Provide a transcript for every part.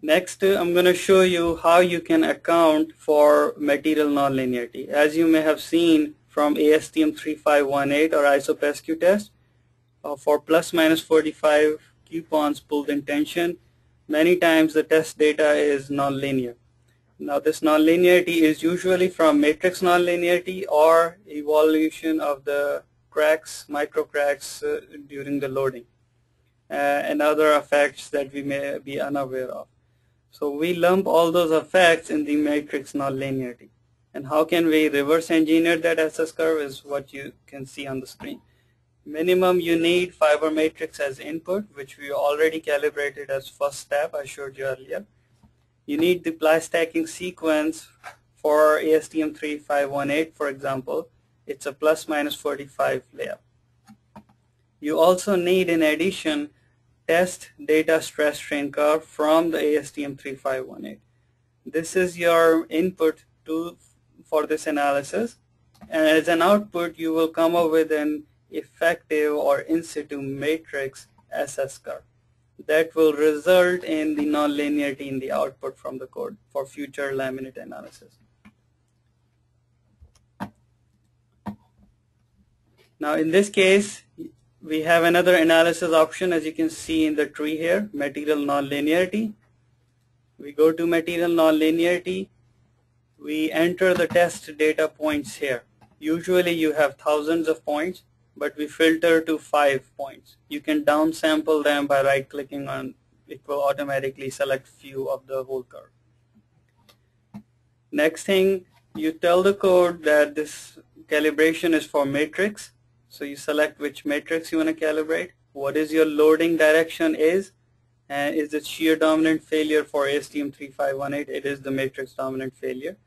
Next, I'm going to show you how you can account for material nonlinearity. As you may have seen from ASTM 3518 or ISO-PESQ test, for plus minus 45 coupons pulled in tension, many times the test data is nonlinear. Now this nonlinearity is usually from matrix nonlinearity or evolution of the cracks, micro cracks during the loading, and other effects that we may be unaware of. So we lump all those effects in the matrix nonlinearity. And how can we reverse engineer that SS curve is what you can see on the screen. Minimum you need fiber matrix as input, which we already calibrated as first step I showed you earlier. You need the ply stacking sequence for ASTM 3518, for example. It's a plus minus 45 layer. You also need, in addition, test data stress strain curve from the ASTM 3518. This is your input for this analysis, and as an output you will come up with an effective or in situ matrix SS curve that will result in the nonlinearity in the output from the code for future laminate analysis. Now in this case, we have another analysis option, as you can see in the tree here, material nonlinearity. We go to material nonlinearity. We enter the test data points here. Usually you have thousands of points, but we filter to 5 points. You can downsample them by right-clicking on it. Will automatically select few of the whole curve. Next thing, you tell the code that this calibration is for matrix. So you select which matrix you want to calibrate, what is your loading direction is, and is it shear dominant failure for ASTM 3518? It is the matrix dominant failure.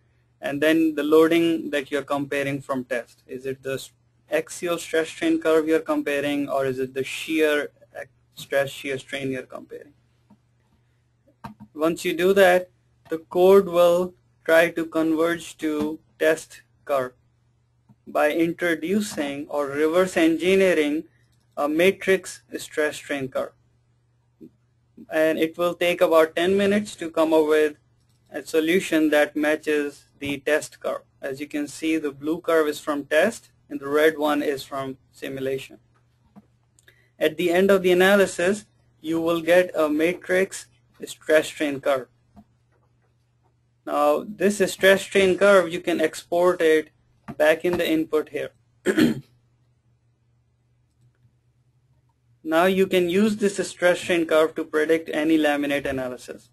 And then the loading that you're comparing from test. Is it the axial stress strain curve you're comparing, or is it the shear stress shear strain you're comparing? Once you do that, the code will try to converge to test curve by introducing or reverse engineering a matrix stress strain curve. And it will take about 10 minutes to come up with a solution that matches the test curve. As you can see, the blue curve is from test and the red one is from simulation. At the end of the analysis, you will get a matrix stress strain curve. Now this stress strain curve, you can export it back in the input here. Now you can use this stress strain curve to predict any laminate analysis.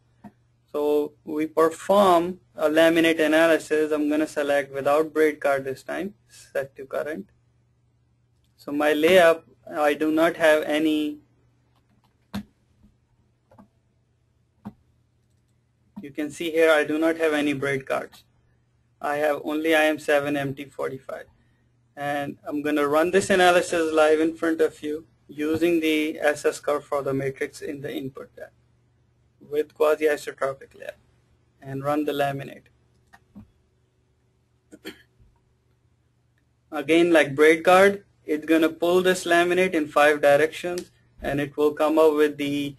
So we perform a laminate analysis. I'm going to select without braid card this time, set to current. So my layup, I do not have any. You can see here I do not have any braid cards. I have only IM7 MT45, and I'm going to run this analysis live in front of you using the SS curve for the matrix in the input tab with quasi-isotropic layer, and run the laminate. Again, like braid card, it's going to pull this laminate in 5 directions, and it will come up with the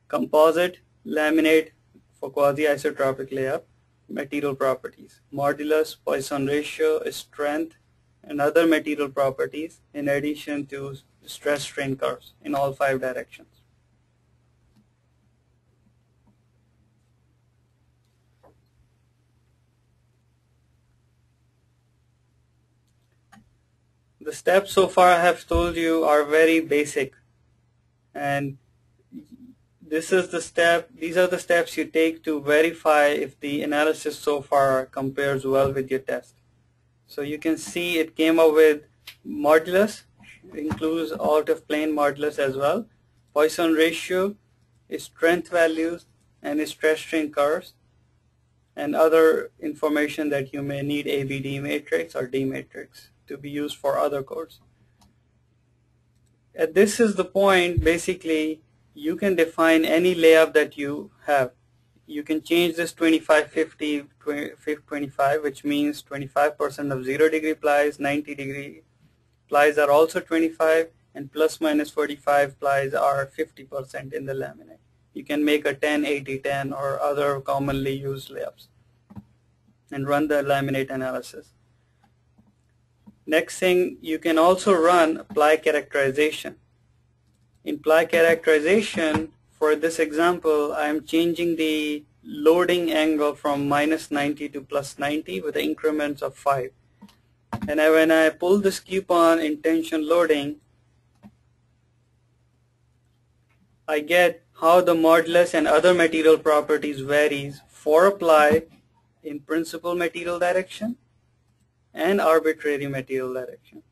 composite laminate for quasi-isotropic layer. Material properties, modulus, Poisson ratio, strength, and other material properties in addition to stress strain curves in all 5 directions. The steps so far I have told you are very basic, and these are the steps you take to verify if the analysis so far compares well with your test. So you can see it came up with modulus, includes out of plane modulus as well, Poisson ratio, strength values, and stress strain curves, and other information that you may need, ABD matrix or D matrix, to be used for other codes. And this is the point. Basically, you can define any layup that you have. You can change this 25-50, 25, which means 25% of 0 degree plies, 90 degree plies are also 25, and plus minus 45 plies are 50% in the laminate. You can make a 10-80-10 or other commonly used layups and run the laminate analysis. Next thing, you can also run apply characterization. In apply characterization, for this example, I am changing the loading angle from -90 to +90 with the increments of 5. And when I pull this coupon in tension loading, I get how the modulus and other material properties varies for apply in principal material direction and arbitrary material direction.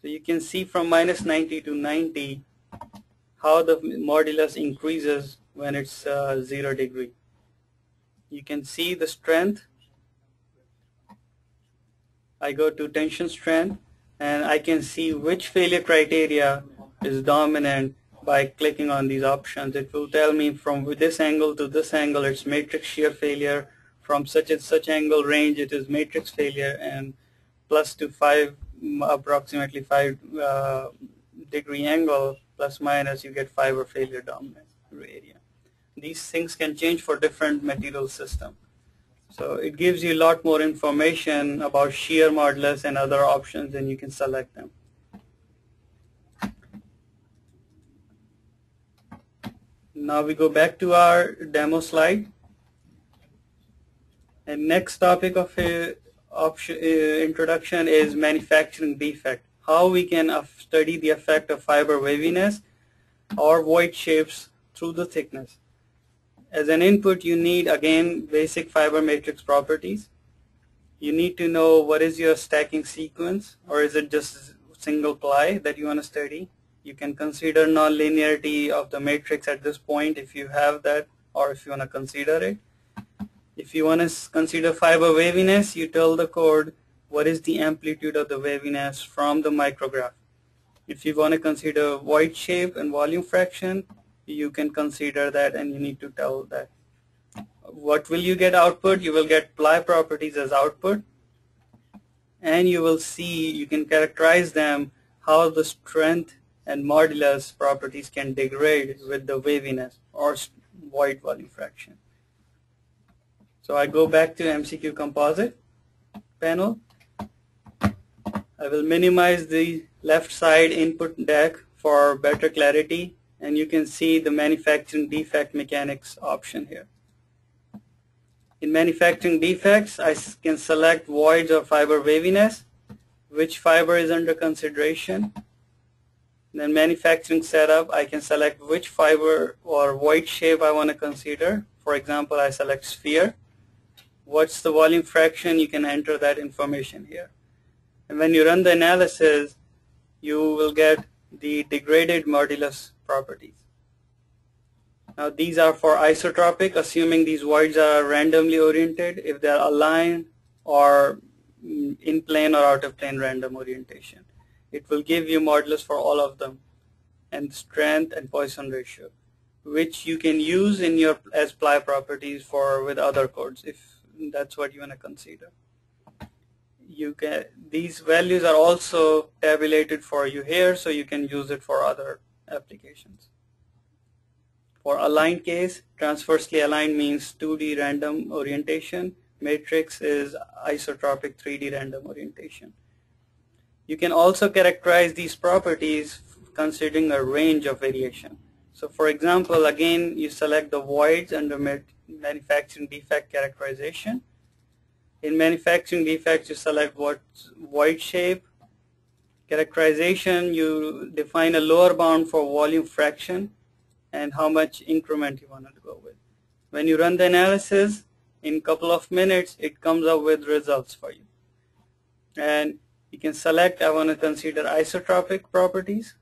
So you can see from -90 to 90 how the modulus increases when it's 0 degree. You can see the strength. I go to tension strength and I can see which failure criteria is dominant by clicking on these options. It will tell me from this angle to this angle it's matrix shear failure, from such and such angle range it is matrix failure, and plus to 5, approximately 5 degree angle, plus minus, you get fiber failure dominant area. These things can change for different material system. So it gives you a lot more information about shear modulus and other options, and you can select them. Now we go back to our demo slide. And next topic of introduction is manufacturing defect. How we can study the effect of fiber waviness or void shapes through the thickness. As an input, you need, again, basic fiber matrix properties. You need to know what is your stacking sequence, or is it just single ply that you want to study. You can consider nonlinearity of the matrix at this point if you have that, or if you want to consider it. If you want to consider fiber waviness, you tell the code what is the amplitude of the waviness from the micrograph. If you want to consider void shape and volume fraction, you can consider that, and you need to tell that. What will you get output? You will get ply properties as output, and you will see, you can characterize them, how the strength and modulus properties can degrade with the waviness or void volume fraction. So I go back to MCQ composite panel. I will minimize the left side input deck for better clarity, and you can see the manufacturing defect mechanics option here. In manufacturing defects, I can select voids or fiber waviness, which fiber is under consideration. Then manufacturing setup, I can select which fiber or void shape I want to consider. For example, I select sphere. What's the volume fraction? You can enter that information here. And when you run the analysis, you will get the degraded modulus properties. Now these are for isotropic, assuming these voids are randomly oriented, if they are aligned or in plane or out of plane random orientation. It will give you modulus for all of them, and strength and Poisson ratio, which you can use in your as ply properties for with other codes if that's what you want to consider. You can, these values are also tabulated for you here, so you can use it for other applications. For aligned case, transversely aligned means 2D random orientation. Matrix is isotropic 3D random orientation. You can also characterize these properties considering a range of variation. So for example, again, you select the voids under manufacturing defect characterization. In manufacturing defects, you select what void shape. Characterization, you define a lower bound for volume fraction and how much increment you want to go with. When you run the analysis, in a couple of minutes, it comes up with results for you. And you can select, I want to consider isotropic properties,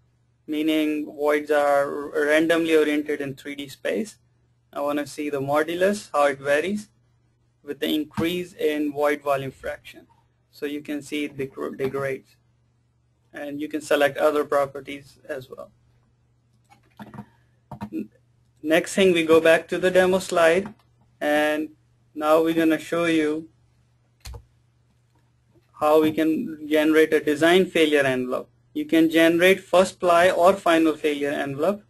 meaning voids are randomly oriented in 3D space. I want to see the modulus, how it varies with the increase in void volume fraction. So you can see it degrades. And you can select other properties as well. Next thing, we go back to the demo slide, and now we're going to show you how we can generate a design failure envelope. You can generate first ply or final failure envelope.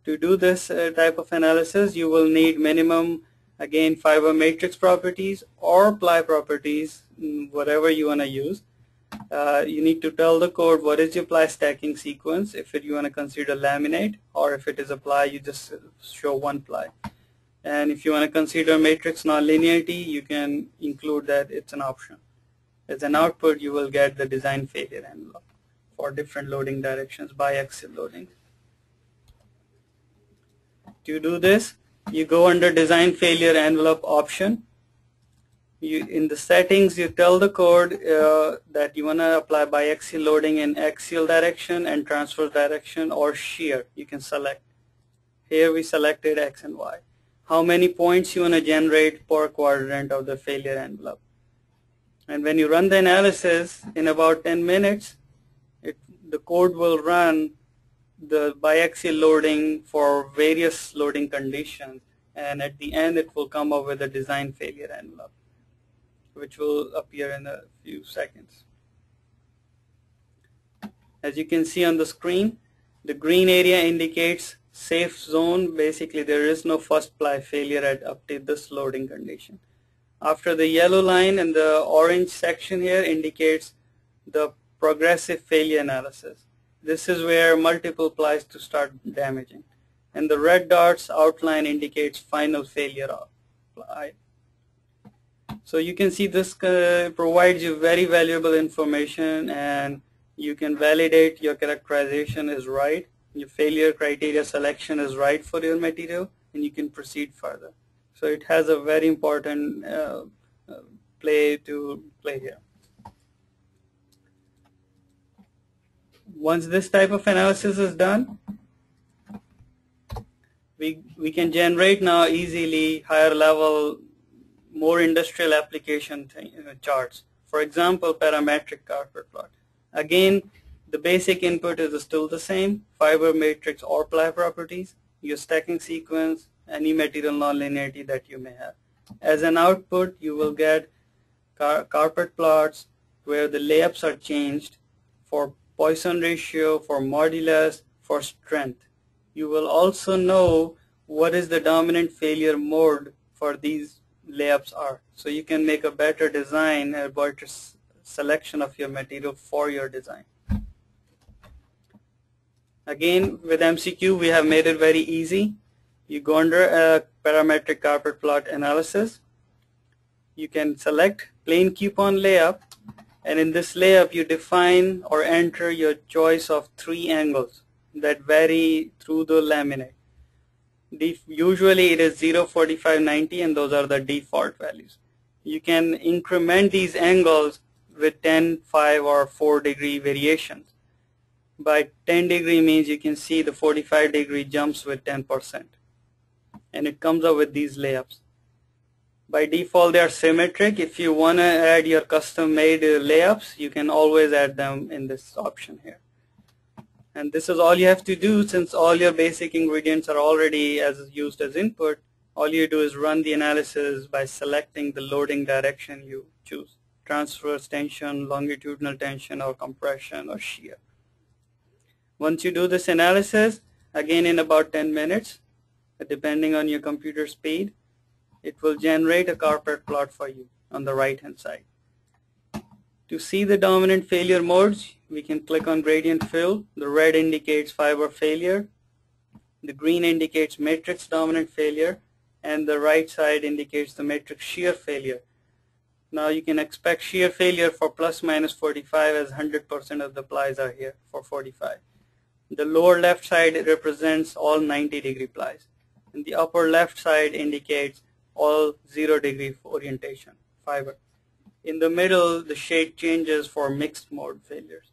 To do this type of analysis, you will need minimum, again, fiber matrix properties or ply properties, whatever you want to use. You need to tell the code what is your ply stacking sequence, if you want to consider laminate, or if it is a ply, you just show one ply. And if you want to consider matrix nonlinearity, you can include that, it's an option. As an output, you will get the design failure envelope for different loading directions, biaxial loading. To do this, you go under design failure envelope option. In the settings, you tell the code that you want to apply biaxial loading in axial direction and transverse direction or shear. You can select. Here we selected X and Y. How many points you want to generate per quadrant of the failure envelope. And when you run the analysis, in about 10 minutes, the code will run the biaxial loading for various loading conditions, and at the end it will come up with a design failure envelope, which will appear in a few seconds. As you can see on the screen, the green area indicates safe zone. Basically, there is no first ply failure at up to this loading condition. After the yellow line and the orange section here indicates the progressive failure analysis. This is where multiple plies to start damaging. And the red dots outline indicates final failure of ply. So you can see this provides you very valuable information, and you can validate your characterization is right, your failure criteria selection is right for your material, and you can proceed further. So it has a very important play here. Once this type of analysis is done, we can generate now easily higher level, more industrial application charts. For example, parametric carpet plot. Again, the basic input is still the same, fiber matrix or ply properties, your stacking sequence, any material nonlinearity that you may have. As an output, you will get carpet plots where the layups are changed for Poisson ratio, for modulus, for strength. You will also know what is the dominant failure mode for these layups are. So you can make a better design, a better selection of your material for your design. Again, with MCQ, we have made it very easy. You go under a parametric carpet plot analysis. You can select plane coupon layup, and in this layup you define or enter your choice of 3 angles that vary through the laminate. Usually it is 0, 45, 90, and those are the default values. You can increment these angles with 10, 5, or 4 degree variations. By 10 degree means you can see the 45 degree jumps with 10%. And it comes up with these layups. By default, they are symmetric. If you want to add your custom made layups, you can always add them in this option here. And this is all you have to do, since all your basic ingredients are already used as input. All you do is run the analysis by selecting the loading direction you choose. Transverse tension, longitudinal tension, or compression, or shear. Once you do this analysis, again in about 10 minutes, depending on your computer speed, it will generate a carpet plot for you on the right hand side. To see the dominant failure modes, we can click on gradient fill. The red indicates fiber failure, the green indicates matrix dominant failure, and the right side indicates the matrix shear failure. Now you can expect shear failure for plus minus 45, as 100% of the plies are here for 45. The lower left side represents all 90 degree plies, and the upper left side indicates all 0 degree orientation fiber. In the middle, the shade changes for mixed mode failures.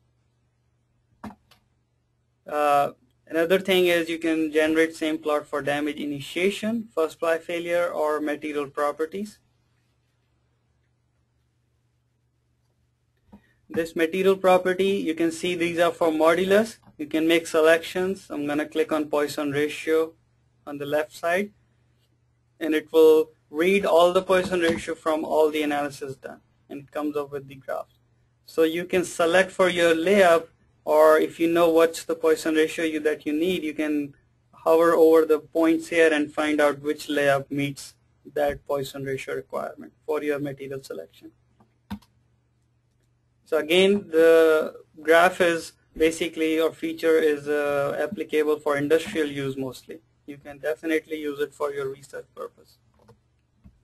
Another thing is you can generate same plot for damage initiation, first ply failure, or material properties. This material property, you can see these are for modulus. You can make selections. I'm going to click on Poisson ratio on the left side, and it will read all the Poisson ratio from all the analysis done, and it comes up with the graph. So you can select for your layup, or if you know what's the Poisson ratio that you need, you can hover over the points here and find out which layup meets that Poisson ratio requirement for your material selection. So again, the graph is basically, or feature is applicable for industrial use mostly. You can definitely use it for your research purpose.